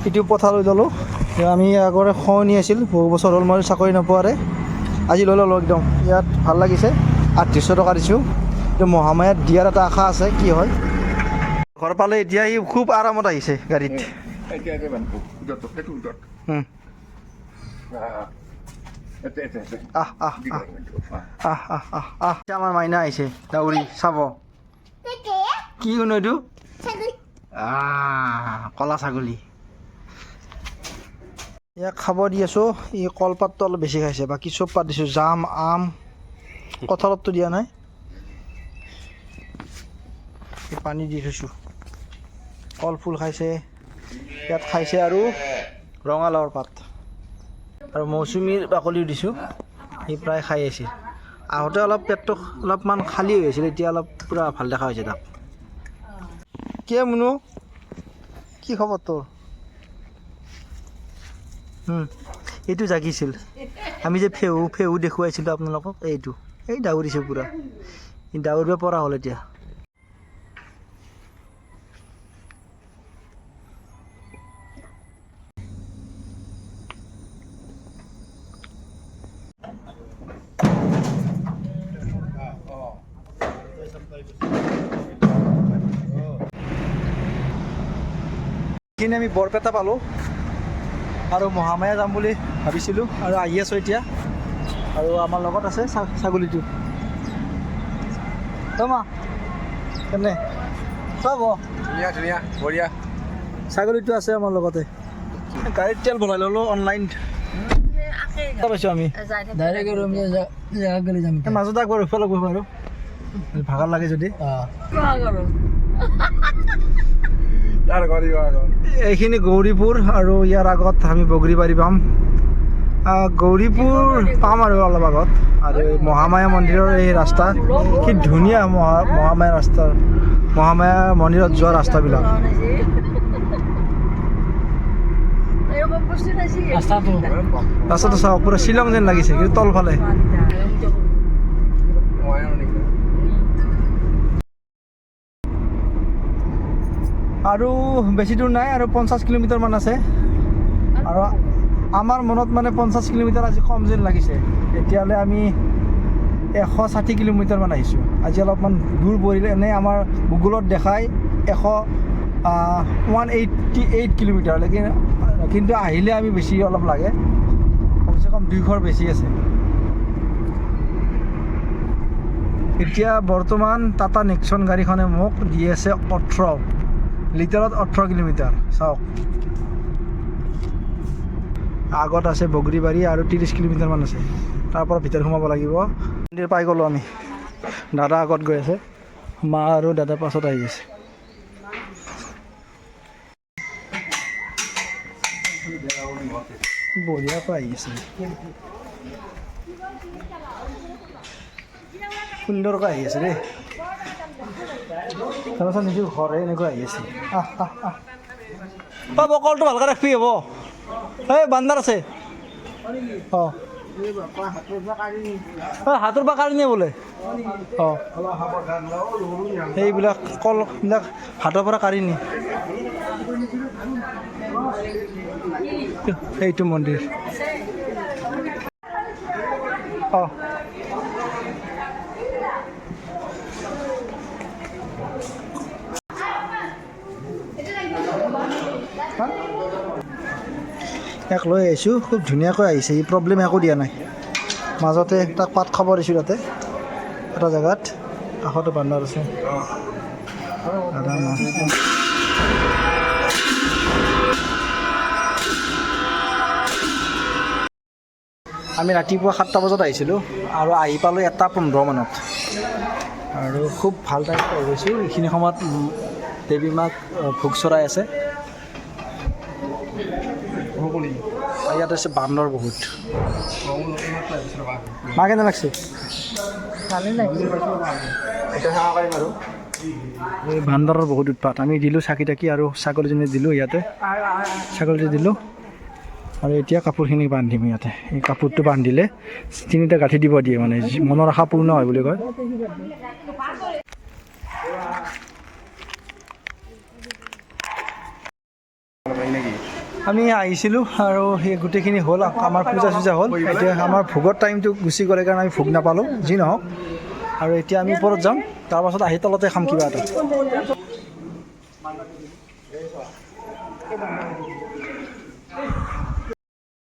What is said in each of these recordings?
ইটো পথা লৈ ল'লোঁ। আমি আগৰে খনি আছিল বহু বছৰ হ'ল মই চাকৰি নোপোৱাৰে আজি লৈ ল'লোঁ একদম। ইয়াত ভাল লাগিছে 3800 টকা দিছোঁ। কিন্তু মহামায়াত দিয়াৰ এটা আশা আছে কি হয়। ঘৰ পালে এতিয়া সি খুব আৰামত আহিছে গাড়ীত। আমাৰ মাইনা আহিছে দাউৰি চাব কি শুনো এইটো কলা ছাগলী। ইয়াক খাব দি আছোঁ। ই কলপাতটো অলপ বেছি খাইছে, বাকী চব পাত দিছোঁ। জাম, আম, কঁঠালতটো দিয়া নাই। পানী দি থৈছোঁ। কল ফুল খাইছে, ইয়াত খাইছে আৰু ৰঙালাওৰ পাত আৰু মৌচুমীৰ বাকলিও দিছোঁ। সি প্ৰায় খাই আছিল। আহোঁতে অলপ পেটটো অলপমান খালী হৈ আছিল, এতিয়া অলপ পূৰা ভাল দেখা হৈছে তাক। কিয় মুনু কি খবৰ তোৰ? এইটো জাগিছিল। আমি যে ফেহু দেখুৱাইছিলোঁ আপোনালোকক, এইটো এই দাউৰিছে পূৰা। ই দাউৰিব পৰা হ'ল এতিয়া। এইখিনি আমি বৰপেটা পালোঁ আৰু মহামায়া যাম বুলি ভাবিছিলোঁ আৰু আহি আছোঁ এতিয়া। আৰু আমাৰ লগত আছে ছাগলীটো। মা কেনে চব ধুনীয়া ধুনীয়া বঢ়িয়া। ছাগলীটো আছে আমাৰ লগতে। গাড়ীত তেল ভৰাই ল'লোঁ অনলাইন পাইছোঁ আমি। মাজতে একবাৰ ৰখিব লাগিব বাৰু, ভাগৰ লাগে যদি। এইখিনি গৌৰীপুৰ আৰু ইয়াৰ আগত আমি বগৰীবাৰী পাম। গৌৰীপুৰ পাম আৰু অলপ আগত। আৰু এই মহামায়া মন্দিৰৰ এই ৰাস্তা কি ধুনীয়া। মহামায়া ৰাস্তা, মহামায়া মন্দিৰত যোৱা ৰাস্তাবিলাক। ৰাস্তাটো চাওক পুৰা শ্বিলং যেন লাগিছে, কিন্তু তলফালে। আৰু বেছি দূৰ নাই, আৰু 50 কিলোমিটাৰমান আছে। আৰু আমাৰ মনত মানে 50 কিলোমিটাৰ আজি কম যেন লাগিছে। এতিয়ালৈ আমি 160 কিলোমিটাৰমান আহিছোঁ। আজি অলপমান দূৰ পৰিলে। এনেই আমাৰ গুগলত দেখায় 188 কিলোমিটাৰ, কিন্তু আহিলে আমি বেছি অলপ লাগে, কমচে কম 200 বেছি আছে। এতিয়া বৰ্তমান টাটা নেক্সন গাড়ীখনে মোক দি আছে 18 লিটাৰত 18 কিলোমিটাৰ। চাওক আগত আছে বগৰীবাৰী আৰু 30 কিলোমিটাৰমান আছে। তাৰ পৰা ভিতৰত সোমাব লাগিব। মন্দিৰ পাই গ'লোঁ আমি। দাদা আগত গৈ আছে, মা আৰু দাদা পাছত আহি আছে। বঢ়িয়াকৈ আহি আছে, সুন্দৰকৈ আহি আছে দেই। তাৰপাছত নিজৰ ঘৰে এনেকৈ আহি আছে। কলটো ভালকৈ ৰাখবি হ'ব। এই বান্দাৰ আছে। অঁ হাতৰ পৰা কাঢ়ি নিয়ে বোলে। অঁ সেইবিলাক কলবিলাক হাতৰ পৰা কাঢ়ি নিয়ে। সেইটো মন্দিৰ। অঁ ইয়াক লৈ আহিছোঁ, খুব ধুনীয়াকৈ আহিছে। ই প্ৰব্লেম একো দিয়া নাই। মাজতে তাক পাত খাব দিছোঁ তাতে এটা জেগাত। কাষতে বান্দাৰ আছে। আমি ৰাতিপুৱা 7টা বজাত আহিছিলোঁ আৰু আহি পালোঁ 1:15 মানত। আৰু খুব ভাল টাইম পাই গৈছোঁ। এইখিনি সময়ত দেৱী মাক ভোগ চৰাই আছে। ইয়াত আছে বান্দৰ বহুত। মা কেনে লাগছে? এই বান্দৰৰ বহুত উৎপাত। আমি দিলোঁ চাকি তাকি আৰু ছাগলীজনী দিলোঁ ইয়াতে। ছাগলীটো দিলোঁ আৰু এতিয়া কাপোৰখিনি বান্ধিম ইয়াতে। এই কাপোৰটো বান্ধিলে 3টা গাঁঠি দিব দিয়ে, মানে মনৰ আশা পূৰ্ণ হয় বুলি কয়। আমি আহিছিলোঁ আৰু সেই গোটেইখিনি হ'ল আমাৰ পূজা চূজা হ'ল এতিয়া আমাৰ ভোগৰ টাইমটো গুচি গ'লে কাৰণে আমি ভোগ নাপালোঁ যি নহওক আৰু এতিয়া আমি ওপৰত যাম তাৰপাছত আহি তলতে খাম কিবা এটা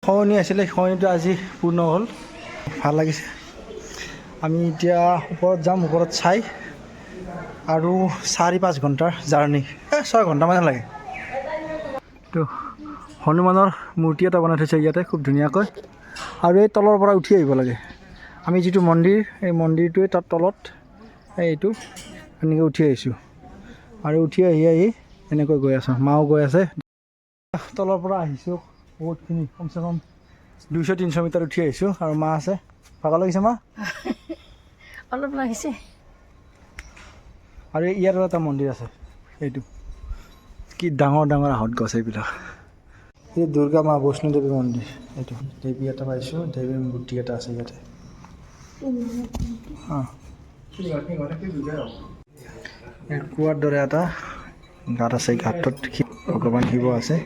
খৱনি আছিলে খৱনিটো আজি পূৰ্ণ হ'ল ভাল লাগিছে আমি এতিয়া ওপৰত যাম ওপৰত চাই আৰু 4-5 ঘণ্টাৰ জাৰ্ণি 6 ঘণ্টামান লাগে তো হনুমানৰ মূৰ্তি এটা বনাই থৈছে ইয়াতে খুব ধুনীয়াকৈ আৰু এই তলৰ পৰা উঠি আহিব লাগে আমি যিটো মন্দিৰ এই মন্দিৰটোৱে তাত তলত এইটো এনেকৈ উঠি আহিছোঁ আৰু উঠি আহি এনেকৈ গৈ আছোঁ মাও গৈ আছে তলৰ পৰা আহিছোঁ বহুতখিনি কমচে কম 200-300 মিটাৰ উঠি আহিছোঁ আৰু মা আছে ভাগৰ লাগিছে মা অলপ লাগিছে আৰু ইয়াৰো এটা মন্দিৰ আছে এইটো কি ডাঙৰ ডাঙৰ আহঁত গছ এইবিলাক এই দুৰ্গা মা বৈষ্ণোদেৱী মন্দিৰ এইটো দেৱী এটা পাইছোঁ দেৱীৰ মূৰ্তি এটা আছে ইয়াতে কুৱাৰ দৰে এটা গাঁত আছে ঘাটত ভগৱান শিৱ আছে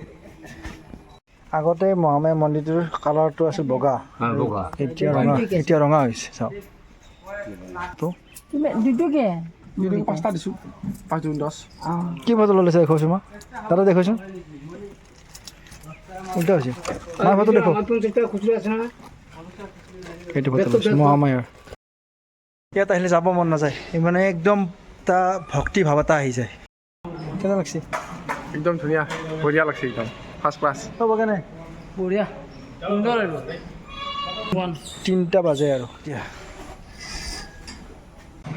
আগতে মহামায়া মন্দিৰটোৰ কালাৰটো আছিল বগা এতিয়া ৰঙা হৈছে চাওক পাঁচটা দিছোঁ 5-10 কি ফটো লৈছে দেখুৱাইছোঁ মই দাদা দেখুৱাইছোঁ উল্টা হৈছে মাৰ ফটো দেখুৱাওক সেইটো ফটো লৈছোঁ মহামায়াৰ ইয়াত আহিলে যাব মন নাযায় মানে একদম এটা ভক্তি ভাৱ এটা আহি যায় কেনে লাগছে একদম ধুনীয়া বঢ়িয়া লাগছে একদম ফাৰ্ষ্ট ক্লাছ হ'ব কেনে বঢ়িয়া সুন্দৰ আৰু 3টা বাজে আৰু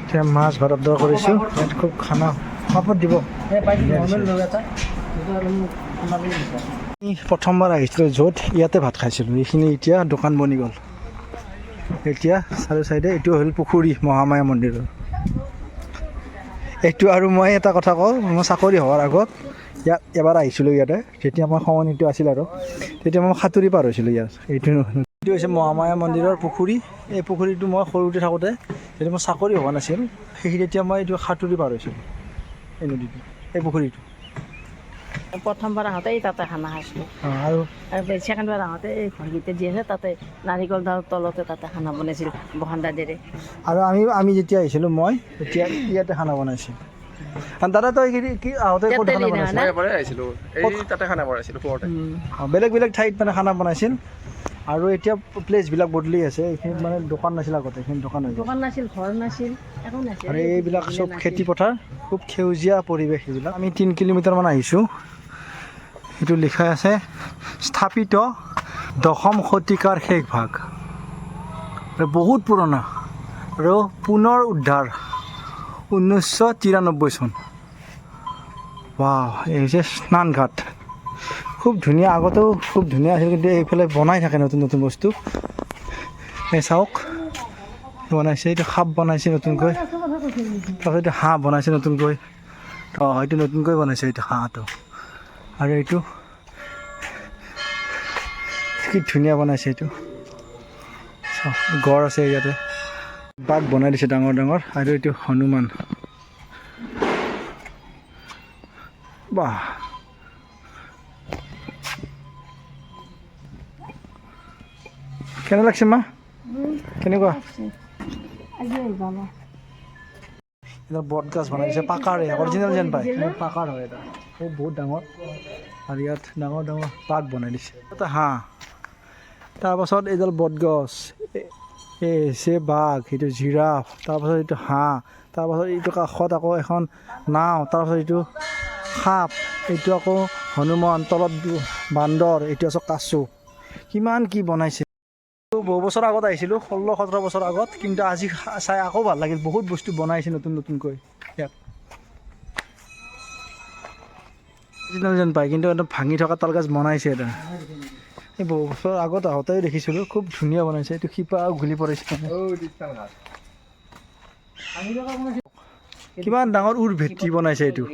এতিয়া মাছ ভাত অৰ্ডাৰ কৰিছোঁ ইয়াত খুব খানা পাপত দিব প্ৰথমবাৰ আহিছিলোঁ য'ত ইয়াতে ভাত খাইছিলোঁ এইখিনি এতিয়া দোকান বনি গ'ল এতিয়া চাৰি চাইডে এইটো হ'ল পুখুৰী মহামায়া মন্দিৰৰ এইটো আৰু মই এটা কথা কওঁ মই চাকৰি হোৱাৰ আগত ইয়াত এবাৰ আহিছিলোঁ ইয়াতে যেতিয়া মই খৱনিটো আছিল আৰু তেতিয়া মই সাঁতুৰি পাৰ হৈছিলোঁ ইয়াত এইটো হৈছে মহামায়া মন্দিৰৰ পুখুৰী এই পুখুৰীটো মই সৰুতে থাকোঁতে যেতিয়া মই চাকৰি হোৱা নাছিল সেই তেতিয়া মই এইটো সাঁতুৰি পাৰ হৈছিলোঁ এই নদীটো এই পুখুৰীটো প্ৰথমবাৰ আহোঁতে তাতে খানা খাইছিলোঁ আৰু ছেকেণ্ডবাৰ আহোঁতে এই ঘৰকেইটা যি আছে তাতে নাৰিকল ডালৰ তলতে তাতে খানা বনাইছিল বসন্তাদেৰে আৰু আমি যেতিয়া আহিছিলোঁ মই তেতিয়া ইয়াতে খানা বনাইছিল দাদা তই কি আহোঁতে ক'ত খানা বনাইছিল মই এবাৰে আহিছিলোঁ এই তাতে খানা বনাইছিলোঁ পুৰতে বেলেগ বেলেগ ঠাইত মানে খানা বনাইছিল আৰু এতিয়া প্লেচবিলাক বদলি আছে এইখিনিত মানে দোকান নাছিল আগতে এইখিনি দোকান হৈ দোকান নাছিল ঘৰ নাছিল একো নাছিল আৰু এইবিলাক চব খেতি পথাৰ খুব সেউজীয়া পৰিৱেশ এইবিলাক আমি 3 কিলোমিটাৰমান আহিছোঁ এইটো লিখা আছে স্থাপিত 10ম শতিকাৰ শেষ ভাগ বহুত পুৰণা আৰু পুনৰ উদ্ধাৰ 1993 চন এই হৈছে স্নানঘাট খুব ধুনীয়া আগতেও খুব ধুনীয়া আছিল কিন্তু এইফালে বনাই থাকে নতুন নতুন বস্তু এই চাওক বনাইছে এইটো সাপ বনাইছে নতুনকৈ তাৰপিছত এইটো হাঁহ বনাইছে নতুনকৈ এইটো নতুনকৈ বনাইছে এইটো হাঁহটো আৰু এইটো কি ধুনীয়া বনাইছে এইটো চাওক গড় আছে ইয়াতে বাঘ বনাই দিছে ডাঙৰ ডাঙৰ আৰু এইটো হনুমান বাহ কেনে লাগছে মা কেনেকুৱা এটা বট গাছ বনাই দিছে পাকাৰে অৰিজিনেল যেন পায় পাকাৰ হয় এটা বহুত ডাঙৰ আৰু ইয়াত ডাঙৰ ডাঙৰ পাত বনাই দিছে এটা হাঁহ তাৰপাছত এইডাল বটগছ এই হৈছে বাঘ এইটো জিৰাফ তাৰপাছত এইটো হাঁহ তাৰপাছত এইটো কাষত আকৌ এখন নাও তাৰপাছত এইটো সাপ এইটো আকৌ হনুমান তলত বান্দৰ এইটো আছে কাছু কিমান কি বনাইছে বহু বছৰ আগত আহিছিলোঁ 16-17 বছৰ আগত কিন্তু আজি চাই আকৌ ভাল লাগিল বহুত বস্তু বনাইছে নতুন নতুনকৈ ইয়াত অৰিজিনেল যেন পায় কিন্তু একদম ভাঙি থকা তালগাছ বনাইছে এটা এই বহু বছৰ আগত আহোঁতেই দেখিছিলোঁ খুব ধুনীয়া বনাইছে এইটো শিপা ঘূলি পৰিছে কিমান ডাঙৰ ভেটি বনাইছে এইটো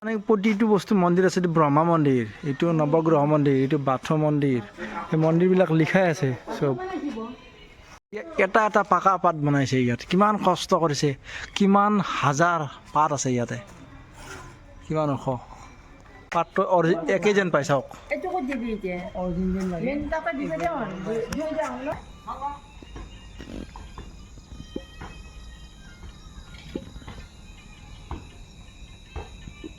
মানে প্ৰতিটো বস্তু মন্দিৰ আছে এইটো ব্ৰহ্মা মন্দিৰ এইটো নৱগ্ৰহ মন্দিৰ এইটো বাথ মন্দিৰ এই মন্দিৰবিলাক লিখাই আছে চব এটা এটা পাকা পাত বনাইছে ইয়াত কিমান কষ্ট কৰিছে কিমান হাজাৰ পাত আছে ইয়াতে কিমান ওখ পাতটো একেই যেন পাই চাওক এইটো ক'ত দিবি এতিয়া মেইন তাতে দিছে দিয়ক